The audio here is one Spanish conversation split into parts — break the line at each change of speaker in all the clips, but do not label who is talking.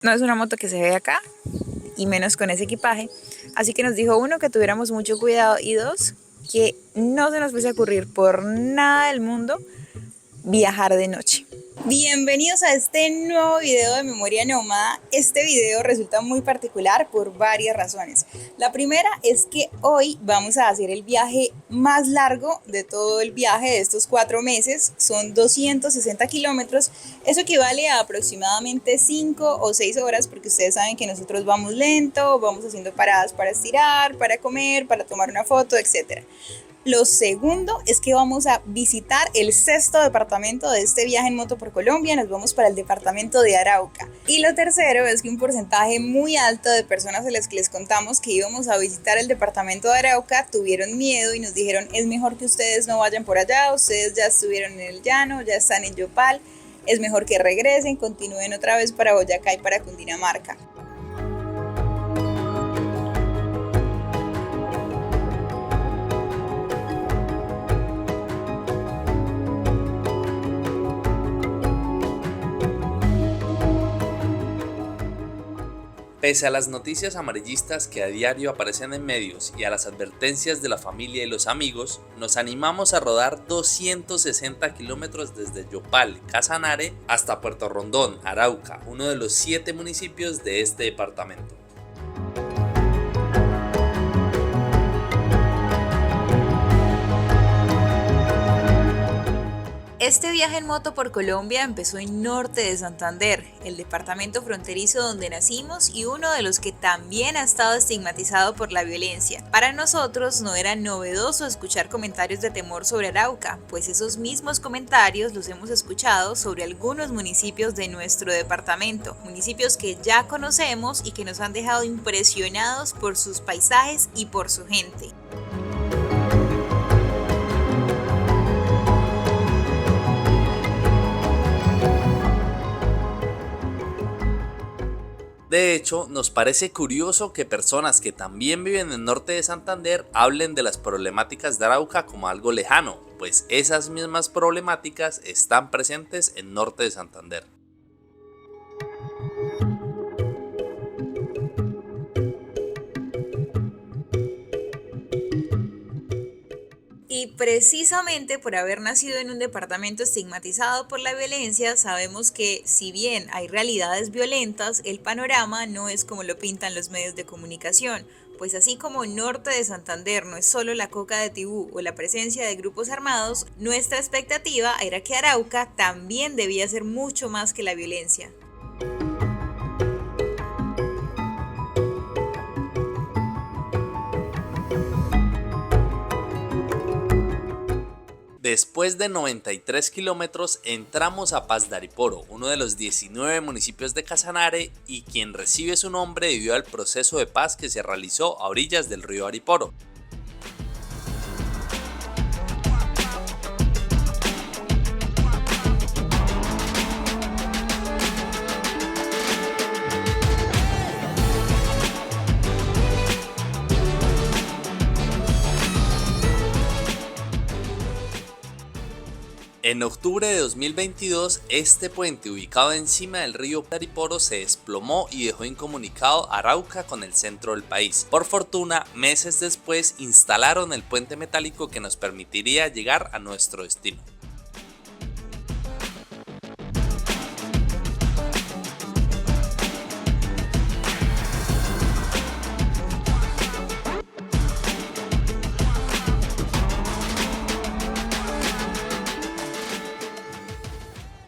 No es una moto que se ve acá, y menos con ese equipaje. Así que nos dijo uno que tuviéramos mucho cuidado y dos, que no se nos fuese a ocurrir por nada del mundo viajar de noche. Bienvenidos a este nuevo video de Memoria Nómada. Este video resulta muy particular por varias razones. La primera es que hoy vamos a hacer el viaje más largo de todo el viaje de estos 4 meses. Son 260 kilómetros. Eso equivale a aproximadamente 5 o 6 horas, porque ustedes saben que nosotros vamos lento, vamos haciendo paradas para estirar, para comer, para tomar una foto, etc. Lo segundo es que vamos a visitar el 6º departamento de este viaje en moto por Colombia. Nos vamos para el departamento de Arauca. Y lo tercero es que un porcentaje muy alto de personas a las que les contamos que íbamos a visitar el departamento de Arauca tuvieron miedo y nos dijeron: es mejor que ustedes no vayan por allá, ustedes ya estuvieron en el llano, ya están en Yopal, es mejor que regresen, continúen otra vez para Boyacá y para Cundinamarca.
Pese a las noticias amarillistas que a diario aparecen en medios y a las advertencias de la familia y los amigos, nos animamos a rodar 260 kilómetros desde Yopal, Casanare, hasta Puerto Rondón, Arauca, uno de los 7 municipios de este departamento.
Este viaje en moto por Colombia empezó en Norte de Santander, el departamento fronterizo donde nacimos y uno de los que también ha estado estigmatizado por la violencia. Para nosotros no era novedoso escuchar comentarios de temor sobre Arauca, pues esos mismos comentarios los hemos escuchado sobre algunos municipios de nuestro departamento, municipios que ya conocemos y que nos han dejado impresionados por sus paisajes y por su gente.
De hecho, nos parece curioso que personas que también viven en Norte de Santander hablen de las problemáticas de Arauca como algo lejano, pues esas mismas problemáticas están presentes en Norte de Santander.
Y precisamente por haber nacido en un departamento estigmatizado por la violencia, sabemos que si bien hay realidades violentas, el panorama no es como lo pintan los medios de comunicación, pues así como Norte de Santander no es solo la coca de Tibú o la presencia de grupos armados, nuestra expectativa era que Arauca también debía ser mucho más que la violencia.
Después de 93 kilómetros entramos a Paz de Ariporo, uno de los 19 municipios de Casanare y quien recibe su nombre debido al proceso de paz que se realizó a orillas del río Ariporo. En octubre de 2022, este puente ubicado encima del río Ariporo se desplomó y dejó incomunicado a Arauca con el centro del país. Por fortuna, meses después instalaron el puente metálico que nos permitiría llegar a nuestro destino.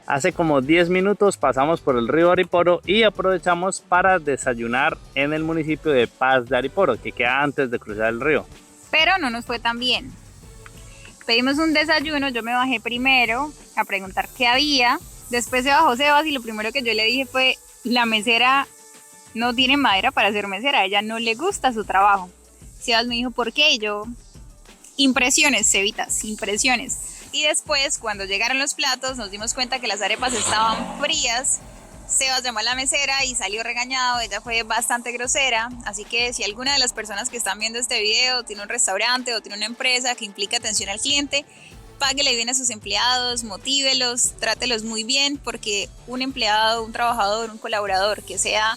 Hace como 10 minutos pasamos por el río Ariporo y aprovechamos para desayunar en el municipio de Paz de Ariporo, que queda antes de cruzar el río.
Pero no nos fue tan bien. Pedimos un desayuno, yo me bajé primero a preguntar qué había. Después se bajó Sebas y lo primero que yo le dije fue: la mesera no tiene madera para ser mesera, a ella no le gusta su trabajo. Sebas me dijo: ¿por qué? Y yo: impresiones, Cevitas, impresiones. Y después, cuando llegaron los platos, nos dimos cuenta que las arepas estaban frías. Sebas llamó a la mesera y salió regañado, ella fue bastante grosera, así que si alguna de las personas que están viendo este video tiene un restaurante o tiene una empresa que implica atención al cliente, páguele bien a sus empleados, motívelos, trátelos muy bien, porque un empleado, un trabajador, un colaborador que sea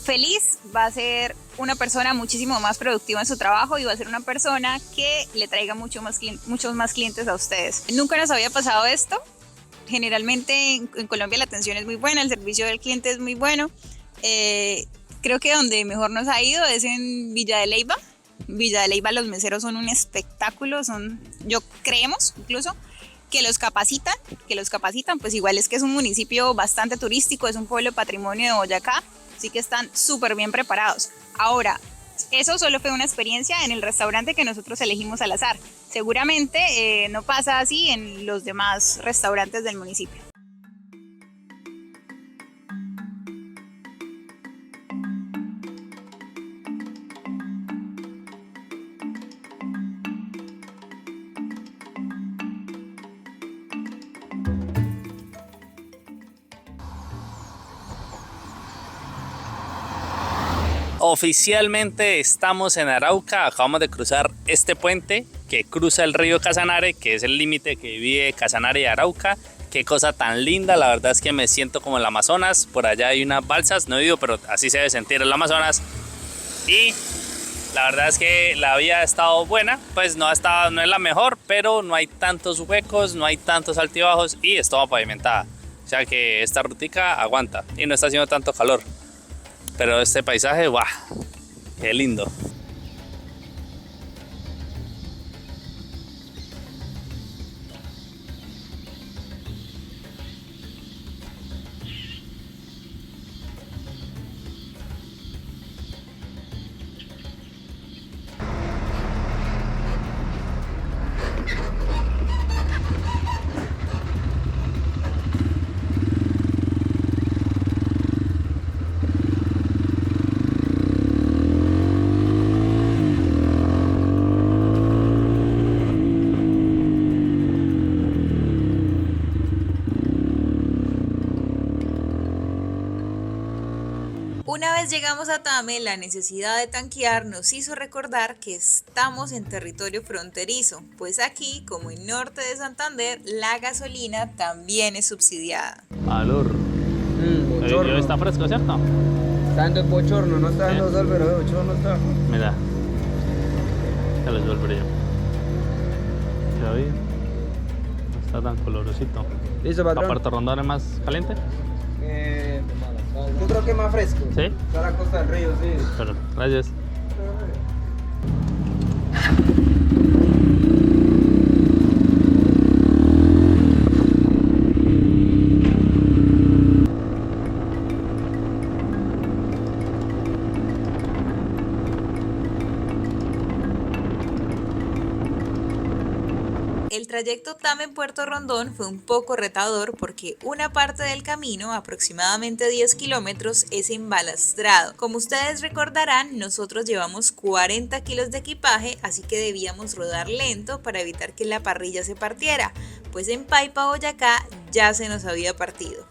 feliz va a ser una persona muchísimo más productiva en su trabajo y va a ser una persona que le traiga muchos más clientes a ustedes. Nunca nos había pasado esto. Generalmente en Colombia la atención es muy buena, el servicio del cliente es muy bueno. Creo que donde mejor nos ha ido es en Villa de Leyva. Villa de Leyva, los meseros son un espectáculo, creemos incluso que los capacitan, pues igual es que es un municipio bastante turístico, es un pueblo patrimonio de Boyacá, así que están súper bien preparados. Ahora, eso solo fue una experiencia en el restaurante que nosotros elegimos al azar. Seguramente no pasa así en los demás restaurantes del municipio.
Oficialmente estamos en Arauca, acabamos de cruzar este puente que cruza el río Casanare, que es el límite que divide Casanare y Arauca. Qué cosa tan linda, la verdad es que me siento como en el Amazonas. Por allá hay unas balsas, no he ido, pero así se debe sentir el Amazonas. Y la verdad es que la vía ha estado buena, pues no es la mejor, pero no hay tantos huecos, no hay tantos altibajos y es toda pavimentada. O sea que esta rutica aguanta y no está haciendo tanto calor. Pero este paisaje, ¡guau! ¡Qué lindo!
Una vez llegamos a Tame, la necesidad de tanquear nos hizo recordar que estamos en territorio fronterizo, pues aquí, como en norte de Santander, la gasolina también es subsidiada.
Valor.
Bochorno.
Está fresco, ¿cierto?
Está dando el bochorno, no está dando sol, pero el bochorno está.
Mira. Ya les doy el brillo. ¿Ya vi? No está tan colorosito.
¿Listo,
¿La
patrón?
Puerto Rondón es más caliente?
Yo creo que es más fresco.
¿Sí?
Está a la costa del río, sí.
Pero, gracias.
El trayecto Tame-Puerto Rondón fue un poco retador porque una parte del camino, aproximadamente 10 kilómetros, es embalastrado. Como ustedes recordarán, nosotros llevamos 40 kilos de equipaje, así que debíamos rodar lento para evitar que la parrilla se partiera, pues en Paipa, Boyacá, ya se nos había partido.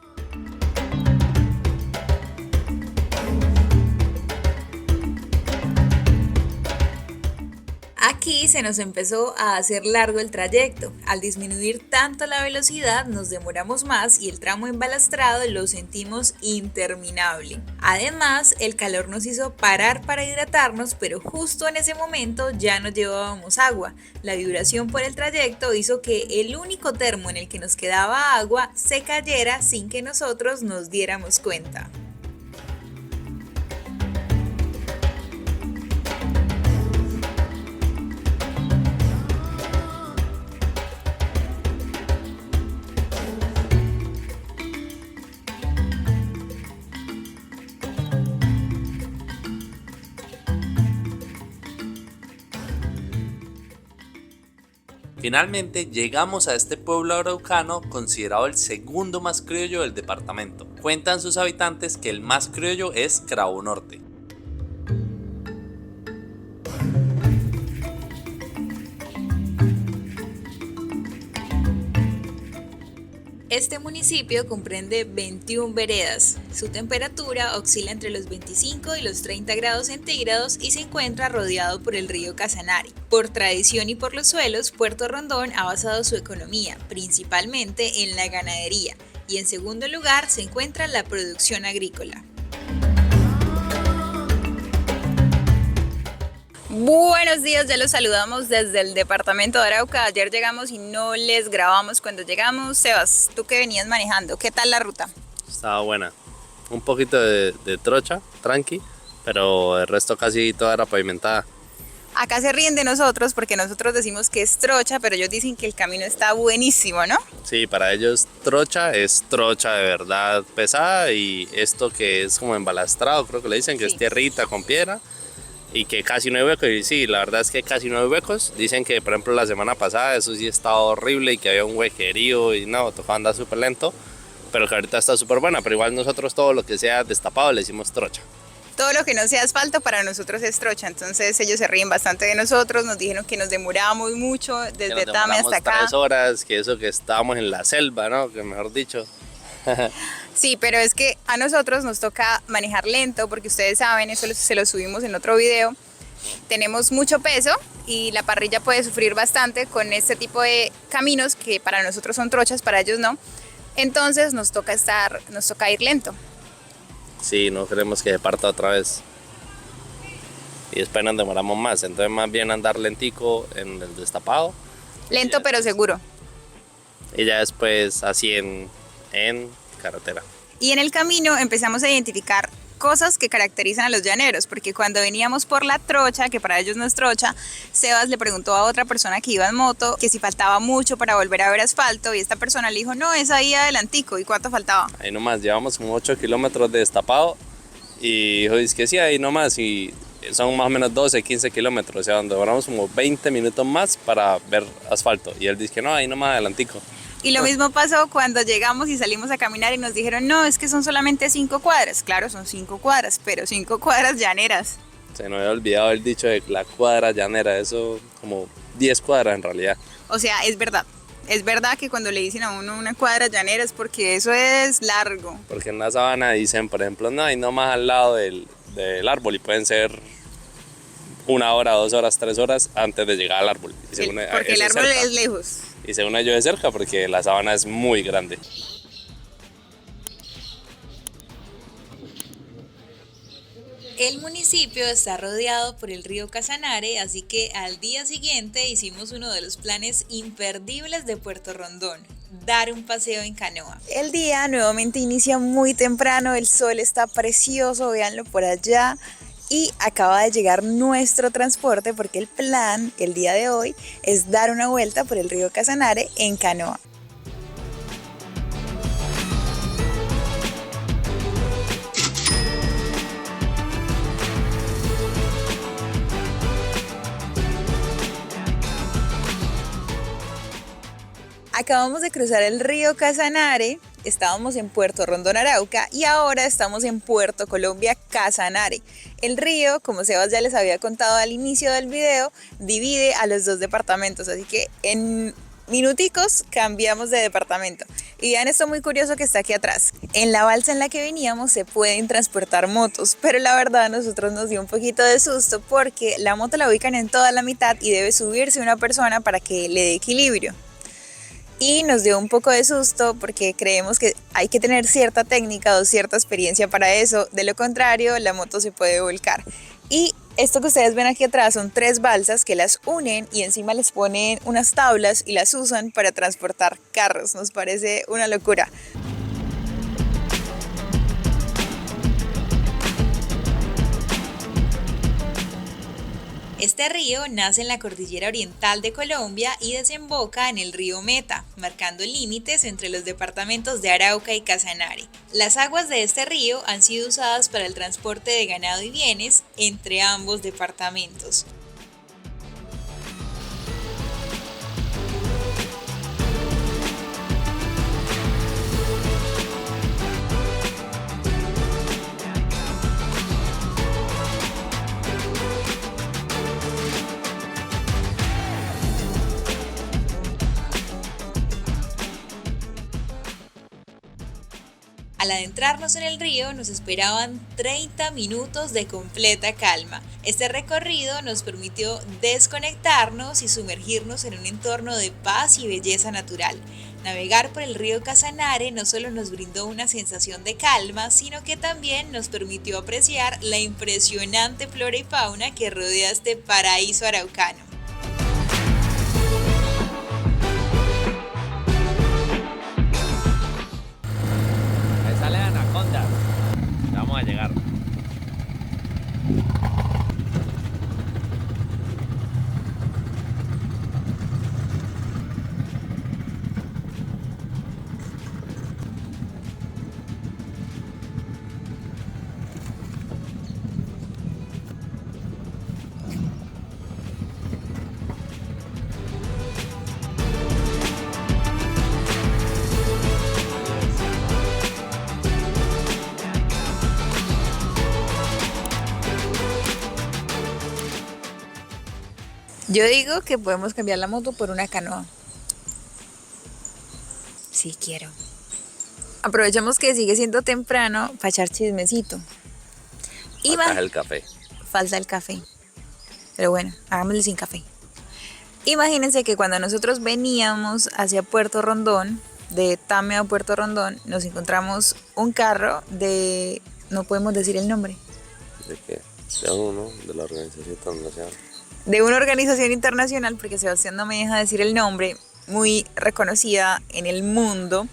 Aquí se nos empezó a hacer largo el trayecto. Al disminuir tanto la velocidad nos demoramos más y el tramo embalastrado lo sentimos interminable. Además, el calor nos hizo parar para hidratarnos, pero justo en ese momento ya no llevábamos agua. La vibración por el trayecto hizo que el único termo en el que nos quedaba agua se cayera sin que nosotros nos diéramos cuenta.
Finalmente llegamos a este pueblo araucano considerado el segundo más criollo del departamento. Cuentan sus habitantes que el más criollo es Cravo Norte.
Este municipio comprende 21 veredas. Su temperatura oscila entre los 25 y los 30 grados centígrados y se encuentra rodeado por el río Casanare. Por tradición y por los suelos, Puerto Rondón ha basado su economía principalmente en la ganadería y en segundo lugar se encuentra la producción agrícola. Buenos días, ya los saludamos desde el departamento de Arauca. Ayer llegamos y no les grabamos cuando llegamos. Sebas, tú que venías manejando, ¿qué tal la ruta?
Estaba buena. Un poquito de trocha, tranqui, pero el resto casi toda era pavimentada.
Acá se ríen de nosotros porque nosotros decimos que es trocha, pero ellos dicen que el camino está buenísimo, ¿no?
Sí, para ellos trocha es trocha de verdad pesada y esto que es como embalastrado, creo que le dicen que es tierrita con piedra. Y que casi no hay huecos, y sí, la verdad es que casi no hay huecos. Dicen que, por ejemplo, la semana pasada eso sí estaba horrible y que había un huequerío y no, tocaba andar súper lento, pero que ahorita está súper buena. Pero igual nosotros todo lo que sea destapado le decimos trocha.
Todo lo que no sea asfalto para nosotros es trocha, entonces ellos se ríen bastante de nosotros, nos dijeron que nos demorábamos mucho desde Tame hasta acá.
3 horas, que eso que estábamos en la selva, ¿no? Que mejor dicho.
Sí, pero es que a nosotros nos toca manejar lento porque ustedes saben, eso se lo subimos en otro video. Tenemos mucho peso y la parrilla puede sufrir bastante con este tipo de caminos que para nosotros son trochas, para ellos no. Entonces nos toca ir lento.
Sí, no queremos que se parta otra vez. Y después nos demoramos más, entonces más bien andar lentico en el destapado.
Lento pero seguro.
Y ya después así en carretera.
Y en el camino empezamos a identificar cosas que caracterizan a los llaneros, porque cuando veníamos por la trocha, que para ellos no es trocha, Sebas le preguntó a otra persona que iba en moto que si faltaba mucho para volver a ver asfalto y esta persona le dijo, no, es ahí adelantico. ¿Y cuánto faltaba?
Ahí nomás, llevamos como 8 kilómetros de destapado y dijo, es que sí, ahí nomás, y son más o menos 12, 15 kilómetros, o sea, donde demoramos como 20 minutos más para ver asfalto. Y él dice que no, ahí nomás adelantico.
Y lo mismo pasó cuando llegamos y salimos a caminar y nos dijeron, no, es que son solamente 5 cuadras. Claro, son 5 cuadras, pero 5 cuadras llaneras.
Se nos había olvidado el dicho de la cuadra llanera, eso como 10 cuadras en realidad.
O sea, es verdad. Es verdad que cuando le dicen a uno una cuadra llanera es porque eso es largo.
Porque en la sabana dicen, por ejemplo, no, ahí nomás al lado del árbol y pueden ser 1 hora, 2 horas, 3 horas antes de llegar al árbol.
Porque el árbol es lejos.
Y según ellos es cerca porque la sabana es muy grande.
El municipio está rodeado por el río Casanare, así que al día siguiente hicimos uno de los planes imperdibles de Puerto Rondón, dar un paseo en canoa. El día nuevamente inicia muy temprano, el sol está precioso, véanlo por allá. Y acaba de llegar nuestro transporte porque el plan el día de hoy es dar una vuelta por el río Casanare en canoa. Acabamos de cruzar el río Casanare, estábamos en Puerto Rondón, Arauca, y ahora estamos en Puerto Colombia, Casanare. El río, como Sebas ya les había contado al inicio del video, divide a los 2 departamentos, así que en minuticos cambiamos de departamento. Y vean esto muy curioso que está aquí atrás. En la balsa en la que veníamos se pueden transportar motos, pero la verdad a nosotros nos dio un poquito de susto porque la moto la ubican en toda la mitad y debe subirse una persona para que le dé equilibrio. Y nos dio un poco de susto porque creemos que hay que tener cierta técnica o cierta experiencia para eso, de lo contrario la moto se puede volcar. Y esto que ustedes ven aquí atrás son 3 balsas que las unen y encima les ponen unas tablas y las usan para transportar carros, nos parece una locura. Este río nace en la cordillera oriental de Colombia y desemboca en el río Meta, marcando límites entre los departamentos de Arauca y Casanare. Las aguas de este río han sido usadas para el transporte de ganado y bienes entre ambos departamentos. Al adentrarnos en el río nos esperaban 30 minutos de completa calma. Este recorrido nos permitió desconectarnos y sumergirnos en un entorno de paz y belleza natural. Navegar por el río Casanare no solo nos brindó una sensación de calma, sino que también nos permitió apreciar la impresionante flora y fauna que rodea este paraíso araucano.
Ahí sale Anaconda. Ya vamos a llegar.
Yo digo que podemos cambiar la moto por una canoa. Sí, quiero. Aprovechamos que sigue siendo temprano para echar chismecito.
Falta el café.
Falta el café. Pero bueno, hagámosle sin café. Imagínense que cuando nosotros veníamos hacia Puerto Rondón, de Tame a Puerto Rondón, nos encontramos un carro de... no podemos decir el nombre.
¿De qué? De uno, de la organización internacional.
De una organización internacional, porque Sebastián no me deja decir el nombre, muy reconocida en el mundo.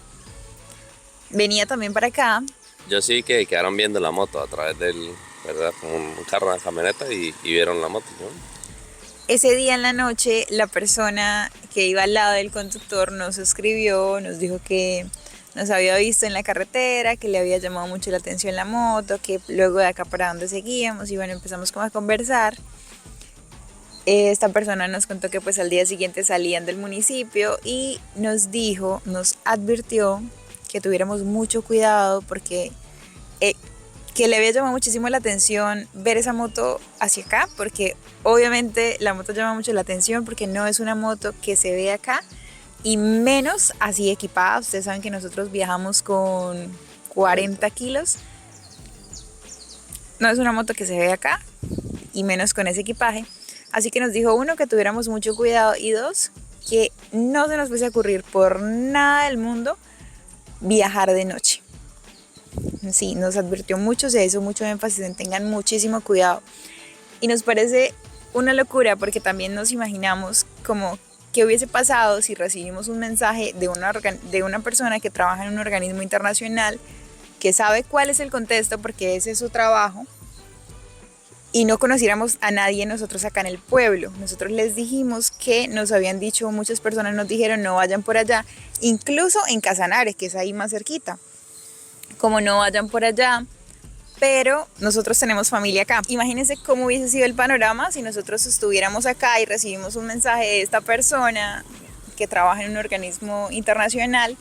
Venía también para acá.
Yo sí que quedaron viendo la moto a través del, ¿verdad? Con un carro, una camioneta y vieron la moto, ¿no?
Ese día en la noche, la persona que iba al lado del conductor nos escribió, nos dijo que nos había visto en la carretera, que le había llamado mucho la atención la moto, que luego de acá para donde seguíamos, y bueno, empezamos como a conversar. Esta persona nos contó que pues al día siguiente salían del municipio y nos dijo, nos advirtió que tuviéramos mucho cuidado porque que le había llamado muchísimo la atención ver esa moto hacia acá, porque obviamente la moto llama mucho la atención porque no es una moto que se ve acá y menos así equipada. Ustedes saben que nosotros viajamos con 40 kilos. No es una moto que se ve acá y menos con ese equipaje. Así que nos dijo, uno, que tuviéramos mucho cuidado, y dos, que no se nos fuese a ocurrir por nada del mundo viajar de noche. Sí, nos advirtió mucho, se hizo mucho énfasis en tengan muchísimo cuidado. Y nos parece una locura porque también nos imaginamos como qué hubiese pasado si recibimos un mensaje de una persona que trabaja en un organismo internacional, que sabe cuál es el contexto porque ese es su trabajo, y no conociéramos a nadie nosotros acá en el pueblo. Nosotros les dijimos que nos habían dicho, muchas personas nos dijeron no vayan por allá, incluso en Casanare, que es ahí más cerquita, como no vayan por allá, pero nosotros tenemos familia acá. Imagínense cómo hubiese sido el panorama si nosotros estuviéramos acá y recibimos un mensaje de esta persona que trabaja en un organismo internacional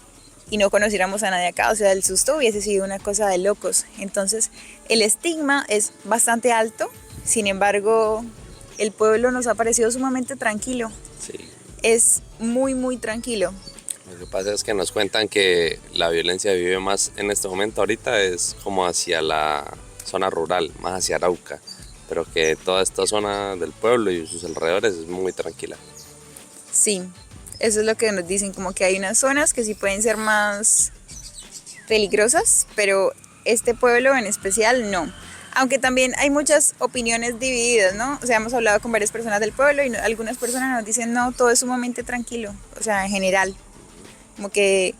y no conociéramos a nadie acá. O sea, el susto hubiese sido una cosa de locos. Entonces, el estigma es bastante alto. Sin embargo, el pueblo nos ha parecido sumamente tranquilo.
Sí.
Es muy, muy tranquilo.
Lo que pasa es que nos cuentan que la violencia vive más en este momento ahorita es como hacia la zona rural, más hacia Arauca, pero que toda esta zona del pueblo y sus alrededores es muy tranquila.
Sí, eso es lo que nos dicen, como que hay unas zonas que sí pueden ser más peligrosas, pero este pueblo en especial no. Aunque también hay muchas opiniones divididas, ¿no? O sea, hemos hablado con varias personas del pueblo y algunas personas nos dicen, no, todo es sumamente tranquilo, o sea, en general. Como que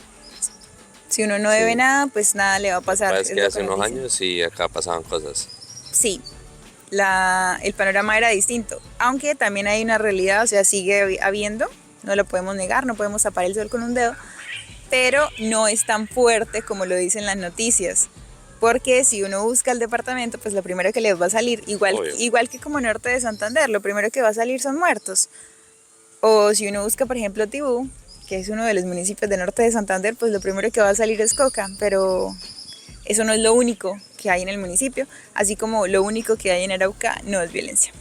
si uno no debe nada, pues nada le va a pasar.
Es que hace unos años sí acá pasaban cosas.
Sí, el panorama era distinto, aunque también hay una realidad, o sea, sigue habiendo, no lo podemos negar, no podemos tapar el sol con un dedo, pero no es tan fuerte como lo dicen las noticias. Porque si uno busca el departamento, pues lo primero que les va a salir, igual que como Norte de Santander, lo primero que va a salir son muertos. O si uno busca, por ejemplo, Tibú, que es uno de los municipios de Norte de Santander, pues lo primero que va a salir es coca, pero eso no es lo único que hay en el municipio, así como lo único que hay en Arauca no es violencia.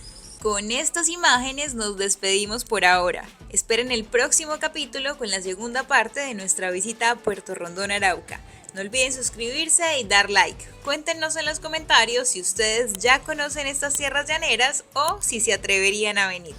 Con estas imágenes nos despedimos por ahora. Esperen el próximo capítulo con la segunda parte de nuestra visita a Puerto Rondón, Arauca. No olviden suscribirse y dar like. Cuéntenos en los comentarios si ustedes ya conocen estas tierras llaneras o si se atreverían a venir.